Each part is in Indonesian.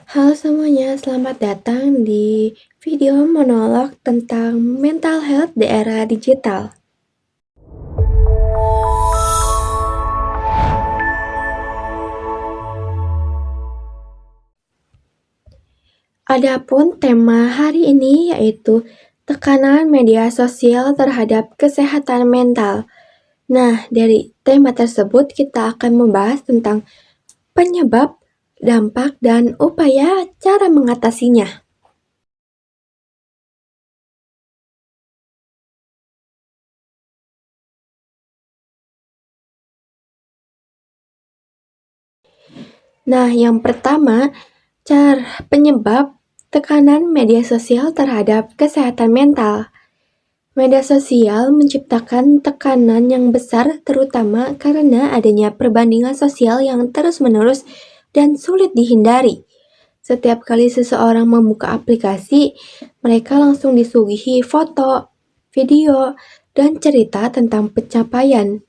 Halo semuanya, selamat datang di video monolog tentang mental health di era digital. Adapun tema hari ini yaitu tekanan media sosial terhadap kesehatan mental. Nah, dari tema tersebut kita akan membahas tentang penyebab, dampak, dan upaya cara mengatasinya. Nah, yang pertama, penyebab tekanan media sosial terhadap kesehatan mental. Media sosial menciptakan tekanan yang besar terutama karena adanya perbandingan sosial yang terus-menerus dan sulit dihindari. Setiap kali seseorang membuka aplikasi, mereka langsung disuguhi foto, video, dan cerita tentang pencapaian,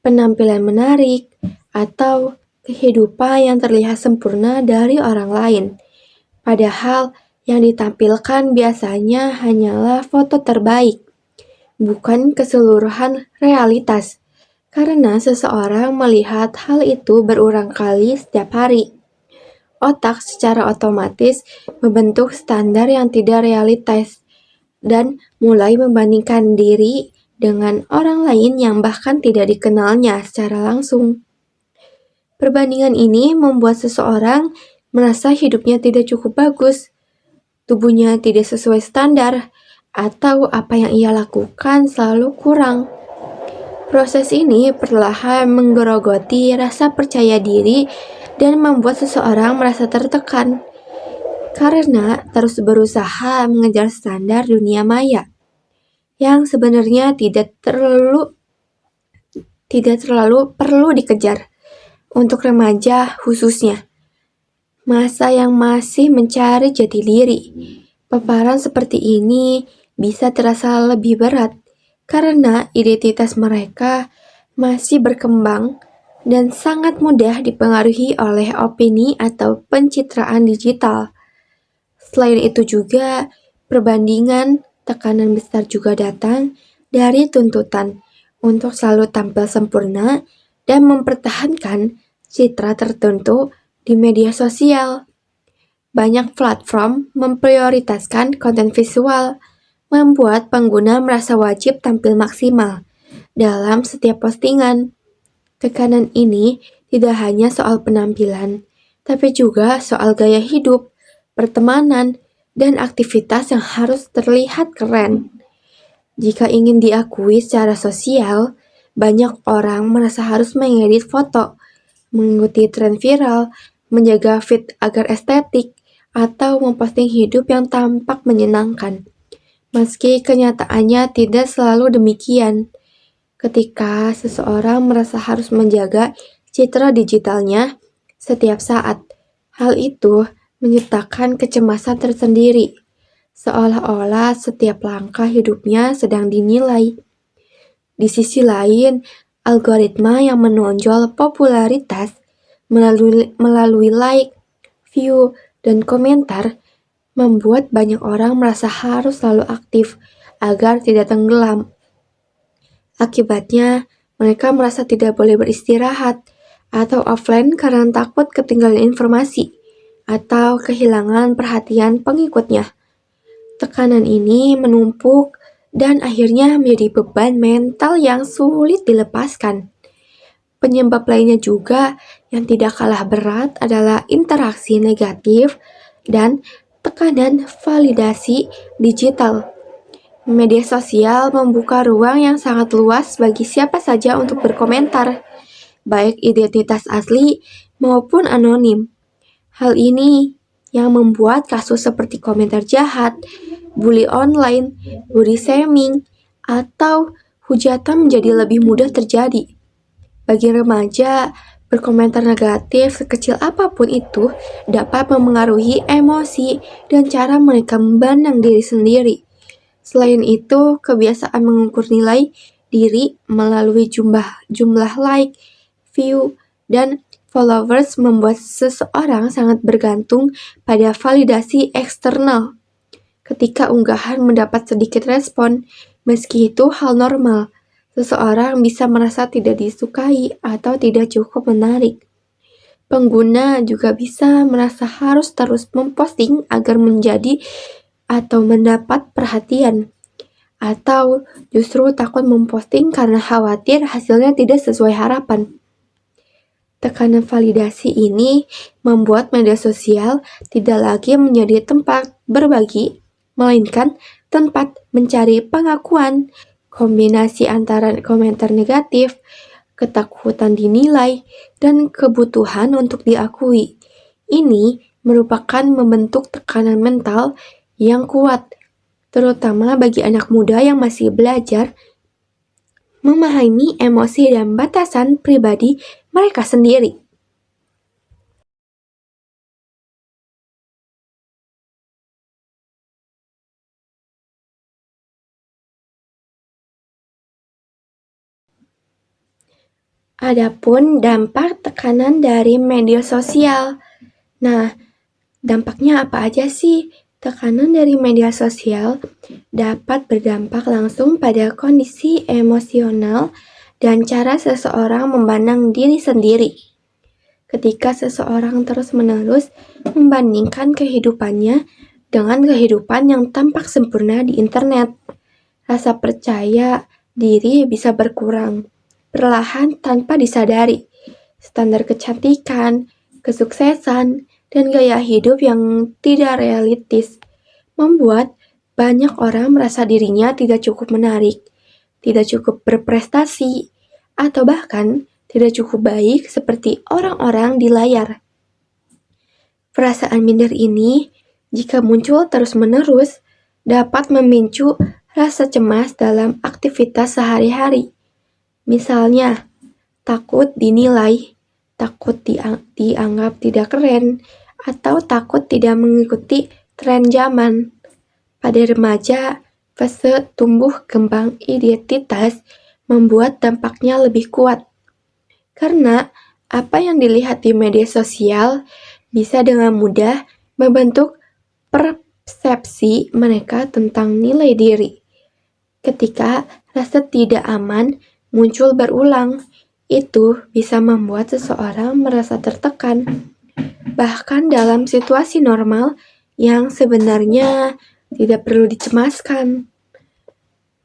penampilan menarik, atau kehidupan yang terlihat sempurna dari orang lain. Padahal yang ditampilkan biasanya hanyalah foto terbaik, bukan keseluruhan realitas, karena seseorang melihat hal itu berulang kali setiap hari. Otak secara otomatis membentuk standar yang tidak realitas dan mulai membandingkan diri dengan orang lain yang bahkan tidak dikenalnya secara langsung. Perbandingan ini membuat seseorang merasa hidupnya tidak cukup bagus, tubuhnya tidak sesuai standar, atau apa yang ia lakukan selalu kurang. Proses ini perlahan menggerogoti rasa percaya diri dan membuat seseorang merasa tertekan karena terus berusaha mengejar standar dunia maya yang sebenarnya tidak terlalu perlu dikejar. Untuk remaja khususnya, masa yang masih mencari jati diri, paparan seperti ini bisa terasa lebih berat karena identitas mereka masih berkembang dan sangat mudah dipengaruhi oleh opini atau pencitraan digital. Selain itu juga, perbandingan tekanan besar juga datang dari tuntutan untuk selalu tampil sempurna dan mempertahankan citra tertentu di media sosial. Banyak platform memprioritaskan konten visual, membuat pengguna merasa wajib tampil maksimal dalam setiap postingan. Tekanan ini tidak hanya soal penampilan, tapi juga soal gaya hidup, pertemanan, dan aktivitas yang harus terlihat keren. Jika ingin diakui secara sosial, banyak orang merasa harus mengedit foto, mengikuti tren viral, menjaga fit agar estetik, atau memposting hidup yang tampak menyenangkan. Meski kenyataannya tidak selalu demikian. Ketika seseorang merasa harus menjaga citra digitalnya setiap saat, hal itu menciptakan kecemasan tersendiri, seolah-olah setiap langkah hidupnya sedang dinilai. Di sisi lain, algoritma yang menonjol popularitas melalui like, view, dan komentar membuat banyak orang merasa harus selalu aktif agar tidak tenggelam. Akibatnya, mereka merasa tidak boleh beristirahat atau offline karena takut ketinggalan informasi atau kehilangan perhatian pengikutnya. Tekanan ini menumpuk dan akhirnya menjadi beban mental yang sulit dilepaskan. Penyebab lainnya juga yang tidak kalah berat adalah interaksi negatif dan tekanan validasi digital. Media sosial membuka ruang yang sangat luas bagi siapa saja untuk berkomentar, baik identitas asli maupun anonim. Hal ini yang membuat kasus seperti komentar jahat, bully online, body shaming, atau hujatan menjadi lebih mudah terjadi. Bagi remaja, berkomentar negatif sekecil apapun itu dapat memengaruhi emosi dan cara mereka memandang diri sendiri. Selain itu, kebiasaan mengukur nilai diri melalui jumlah like, view, dan followers membuat seseorang sangat bergantung pada validasi eksternal. Ketika unggahan mendapat sedikit respon, meski itu hal normal, seseorang bisa merasa tidak disukai atau tidak cukup menarik. Pengguna juga bisa merasa harus terus memposting agar menjadi atau mendapat perhatian, atau justru takut memposting karena khawatir hasilnya tidak sesuai harapan. Tekanan validasi ini membuat media sosial tidak lagi menjadi tempat berbagi, melainkan tempat mencari pengakuan. Kombinasi antara komentar negatif, ketakutan dinilai, dan kebutuhan untuk diakui. Ini merupakan membentuk tekanan mental yang kuat, terutama bagi anak muda yang masih belajar memahami emosi dan batasan pribadi mereka sendiri. Adapun dampak tekanan dari media sosial. Nah, dampaknya apa aja sih? Tekanan dari media sosial dapat berdampak langsung pada kondisi emosional dan cara seseorang memandang diri sendiri. Ketika seseorang terus-menerus membandingkan kehidupannya dengan kehidupan yang tampak sempurna di internet, rasa percaya diri bisa berkurang perlahan tanpa disadari. Standar kecantikan, kesuksesan, dan gaya hidup yang tidak realistis membuat banyak orang merasa dirinya tidak cukup menarik, tidak cukup berprestasi, atau bahkan tidak cukup baik seperti orang-orang di layar. Perasaan minder ini, jika muncul terus-menerus, dapat memicu rasa cemas dalam aktivitas sehari-hari. Misalnya, takut dinilai, takut dianggap tidak keren, atau takut tidak mengikuti tren zaman. Pada remaja, fase tumbuh kembang identitas membuat dampaknya lebih kuat. Karena apa yang dilihat di media sosial bisa dengan mudah membentuk persepsi mereka tentang nilai diri. Ketika rasa tidak aman muncul berulang, itu bisa membuat seseorang merasa tertekan, bahkan dalam situasi normal yang sebenarnya tidak perlu dicemaskan.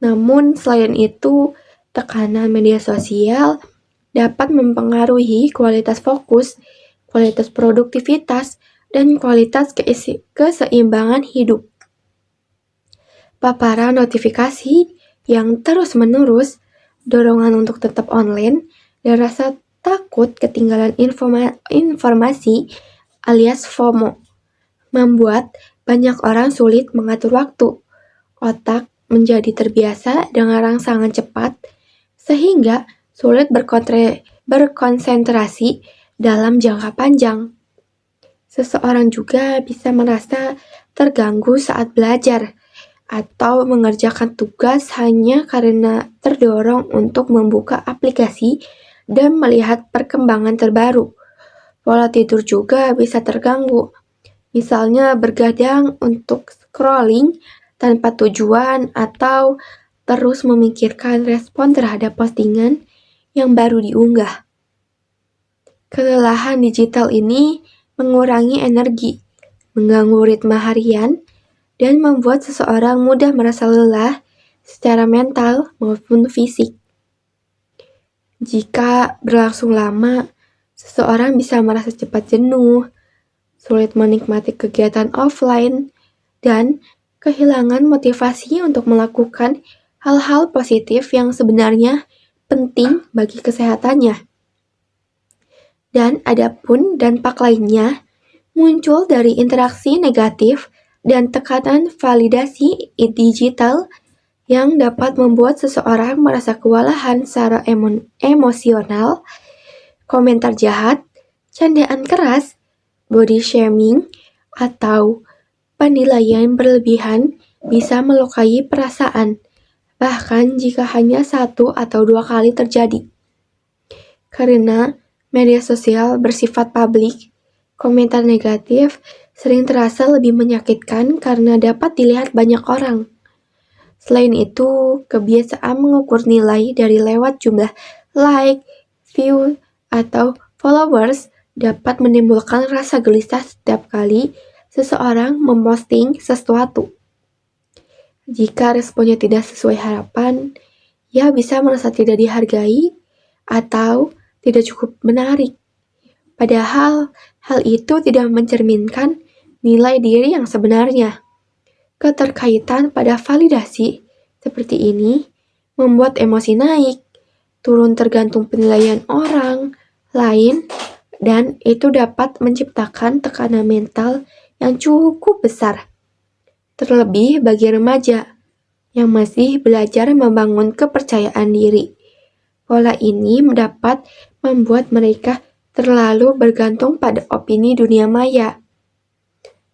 Namun selain itu, tekanan media sosial dapat mempengaruhi kualitas fokus, kualitas produktivitas, dan kualitas keseimbangan hidup. Paparan notifikasi yang terus-menerus, dorongan untuk tetap online, dan rasa takut ketinggalan informasi alias FOMO membuat banyak orang sulit mengatur waktu. Otak menjadi terbiasa dengan rangsangan cepat sehingga sulit berkonsentrasi dalam jangka panjang. Seseorang juga bisa merasa terganggu saat belajar atau mengerjakan tugas hanya karena terdorong untuk membuka aplikasi dan melihat perkembangan terbaru. Pola tidur juga bisa terganggu, misalnya bergadang untuk scrolling tanpa tujuan atau terus memikirkan respon terhadap postingan yang baru diunggah. Kelelahan digital ini mengurangi energi, mengganggu ritme harian, dan membuat seseorang mudah merasa lelah secara mental maupun fisik. Jika berlangsung lama, seseorang bisa merasa cepat jenuh, sulit menikmati kegiatan offline, dan kehilangan motivasi untuk melakukan hal-hal positif yang sebenarnya penting bagi kesehatannya. Dan adapun dampak lainnya muncul dari interaksi negatif dan tekanan validasi digital yang dapat membuat seseorang merasa kewalahan secara emosional, komentar jahat, candaan keras, body shaming, atau penilaian berlebihan bisa melukai perasaan, bahkan jika hanya 1 atau 2 kali terjadi. Karena media sosial bersifat publik, komentar negatif sering terasa lebih menyakitkan karena dapat dilihat banyak orang. Selain itu, kebiasaan mengukur nilai dari lewat jumlah like, view, atau followers dapat menimbulkan rasa gelisah setiap kali seseorang memposting sesuatu. Jika responnya tidak sesuai harapan, ia bisa merasa tidak dihargai atau tidak cukup menarik. Padahal hal itu tidak mencerminkan nilai diri yang sebenarnya. Keterkaitan pada validasi seperti ini membuat emosi naik, turun tergantung penilaian orang lain, dan itu dapat menciptakan tekanan mental yang cukup besar. Terlebih bagi remaja yang masih belajar membangun kepercayaan diri. Pola ini dapat membuat mereka terlalu bergantung pada opini dunia maya,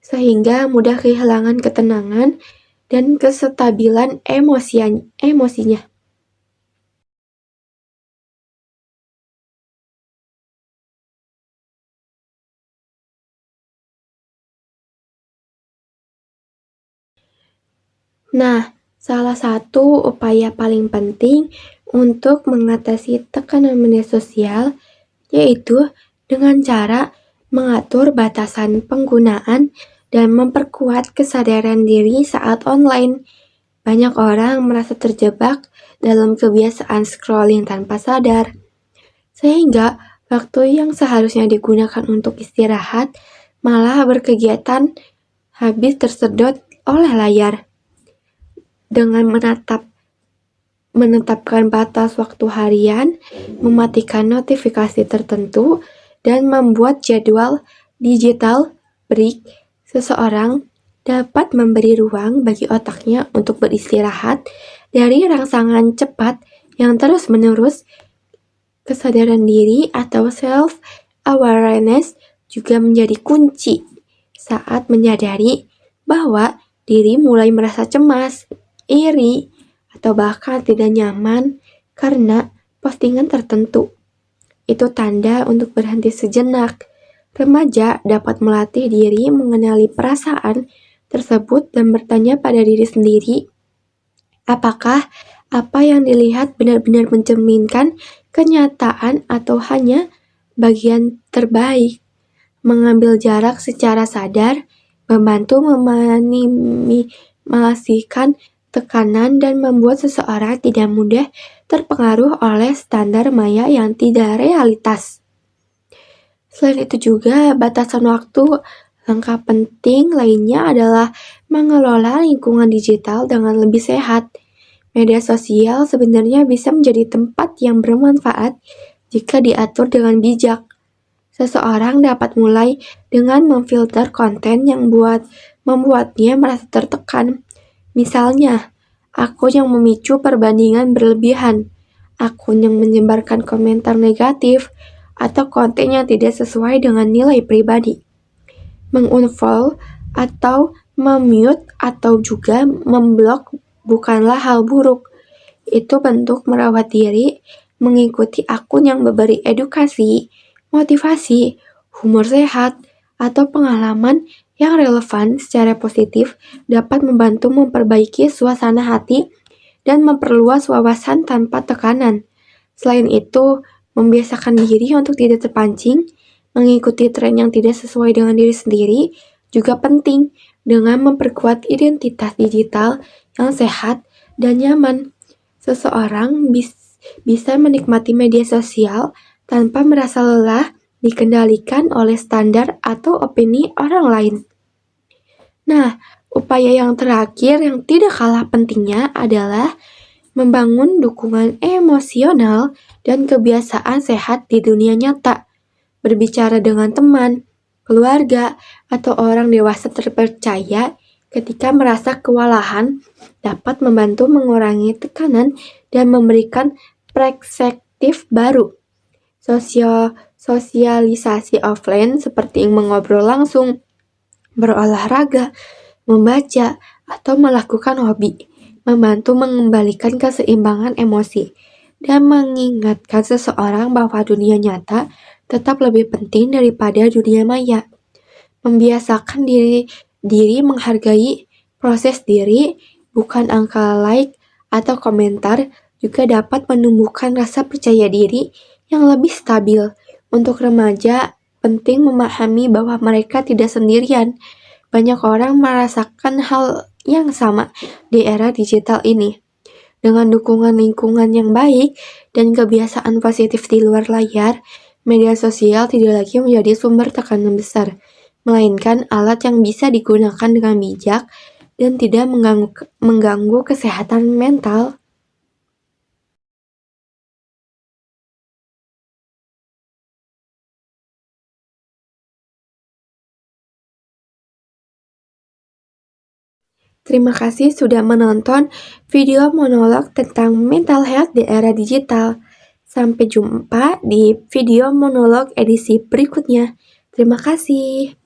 sehingga mudah kehilangan ketenangan dan kestabilan emosinya. Nah, salah satu upaya paling penting untuk mengatasi tekanan media sosial yaitu dengan cara mengatur batasan penggunaan dan memperkuat kesadaran diri saat online. Banyak orang merasa terjebak dalam kebiasaan scrolling tanpa sadar, sehingga waktu yang seharusnya digunakan untuk istirahat malah berkegiatan habis tersedot oleh layar. Dengan menetapkan batas waktu harian, mematikan notifikasi tertentu, dan membuat jadwal digital break, seseorang dapat memberi ruang bagi otaknya untuk beristirahat dari rangsangan cepat yang terus-menerus. Kesadaran diri atau self-awareness juga menjadi kunci saat menyadari bahwa diri mulai merasa cemas, iri, atau bahkan tidak nyaman karena postingan tertentu. Itu tanda untuk berhenti sejenak. Remaja dapat melatih diri mengenali perasaan tersebut dan bertanya pada diri sendiri, apakah apa yang dilihat benar-benar mencerminkan kenyataan atau hanya bagian terbaik. Mengambil jarak secara sadar membantu meminimalisasikan tekanan dan membuat seseorang tidak mudah terpengaruh oleh standar maya yang tidak realitas. Selain itu juga batasan waktu. Langkah penting lainnya adalah mengelola lingkungan digital dengan lebih sehat. Media sosial sebenarnya bisa menjadi tempat yang bermanfaat jika diatur dengan bijak. Seseorang dapat mulai dengan memfilter konten yang membuatnya merasa tertekan. Misalnya, akun yang memicu perbandingan berlebihan, akun yang menyebarkan komentar negatif, atau konten yang tidak sesuai dengan nilai pribadi. Mengunfollow atau memute atau juga memblok bukanlah hal buruk. Itu bentuk merawat diri, mengikuti akun yang memberi edukasi, motivasi, humor sehat, atau pengalaman yang relevan secara positif dapat membantu memperbaiki suasana hati dan memperluas wawasan tanpa tekanan. Selain itu, membiasakan diri untuk tidak terpancing, mengikuti tren yang tidak sesuai dengan diri sendiri juga penting dengan memperkuat identitas digital yang sehat dan nyaman. Seseorang bisa menikmati media sosial tanpa merasa lelah dikendalikan oleh standar atau opini orang lain. Nah, upaya yang terakhir yang tidak kalah pentingnya adalah membangun dukungan emosional dan kebiasaan sehat di dunia nyata. Berbicara dengan teman, keluarga, atau orang dewasa terpercaya ketika merasa kewalahan dapat membantu mengurangi tekanan dan memberikan perspektif baru. Sosialisasi offline seperti mengobrol langsung, berolahraga, membaca, atau melakukan hobi membantu mengembalikan keseimbangan emosi dan mengingatkan seseorang bahwa dunia nyata tetap lebih penting daripada dunia maya. Membiasakan diri menghargai proses diri, bukan angka like atau komentar, juga dapat menumbuhkan rasa percaya diri yang lebih stabil. Untuk remaja, penting memahami bahwa mereka tidak sendirian. Banyak orang merasakan hal yang sama di era digital ini. Dengan dukungan lingkungan yang baik dan kebiasaan positif di luar layar, media sosial tidak lagi menjadi sumber tekanan besar, melainkan alat yang bisa digunakan dengan bijak dan tidak mengganggu kesehatan mental. Terima kasih sudah menonton video monolog tentang mental health di era digital. Sampai jumpa di video monolog edisi berikutnya. Terima kasih.